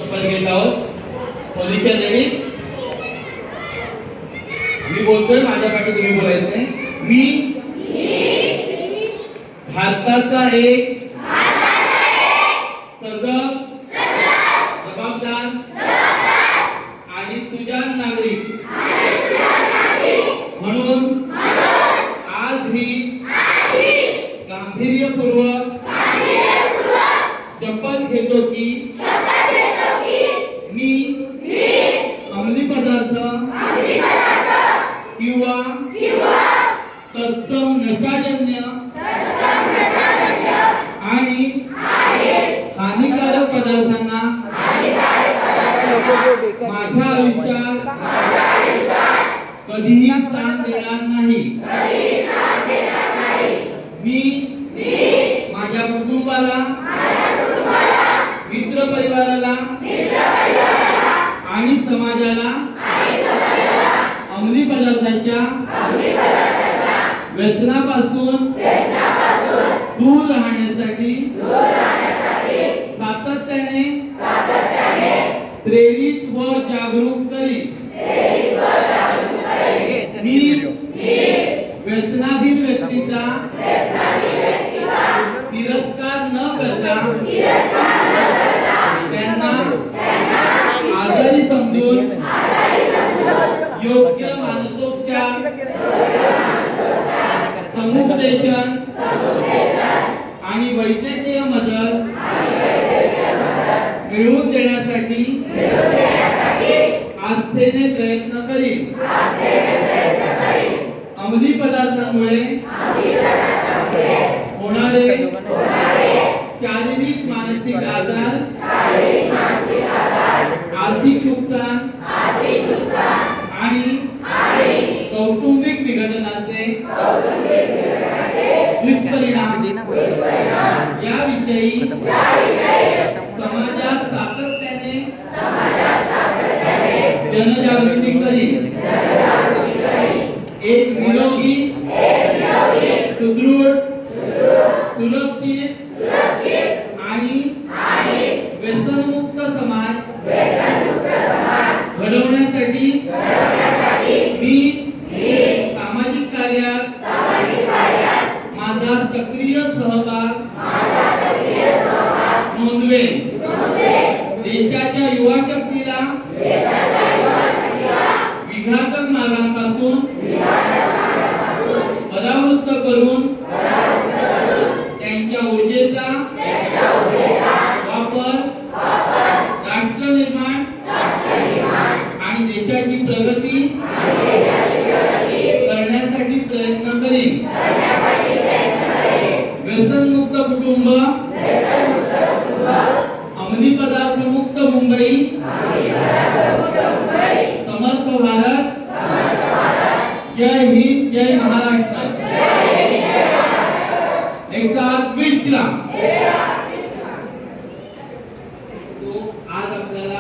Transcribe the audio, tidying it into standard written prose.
शपथ घेत आहोत. पोलिशन रेडी. मी बोलतोय, माझ्या पाठी तुम्ही बोलायचंय. मी भारताचा एक सजग, जबाबदार आणि सुजाण नागरिक म्हणून आज ही गांभीर्यपूर्वक शपथ घेतो की मी अंमली पदार्थ किंवा तत्सम नशाजन्य आणि हानिकारक पदार्थांना माझ्या आयुष्यात कधीही स्थान देणार नाही. मी माझ्या कुटुंबाला, मित्र परिवाराला आणि समाजाला अंमली पदार्थांच्या व्यसनापासून दूर राहण्यासाठी सातत्याने प्रेरित व जागरूक करीन. मी व्यसनाधीन व्यक्तीचा तिरस्कार न करता त्यांना आजारी समजून योग्य मानसोपचार, समुपदेशन आणि वैद्यकीय मदत मिळवून देण्यासाठी आस्थेने प्रयत्न करीन. अंमली पदार्थांमुळे होणारे शारीरिक मानसिक आजार, आर्थिक नुकसान आणि कौटुंबिक विघटनाचे दुष्परिणाम याविषयी समाजात सातत्याने जनजागृती करीन. एक निरोगी, सुदृढ, सुरक्षित आणि व्यसनमुक्त समाज घडवण्यासाठी मी सामाजिक कार्यात माझा सक्रिय सहभाग नोंदवेन. देशाच्या युवा शक्तीला विघातक मार्गांपासून परावृत्त करून त्यांच्या ऊर्जेचा वापर राष्ट्रनिर्माण आणि देशाची प्रगती करण्यासाठी प्रयत्न करीन. व्यसनमुक्त कुटुंब, अंमली पदार्थ मुक्त मुंबई, समर्थ भारत. जय हिंद, जय महाराष्ट्र. एक साथ विश्राम. तो आज आपल्याला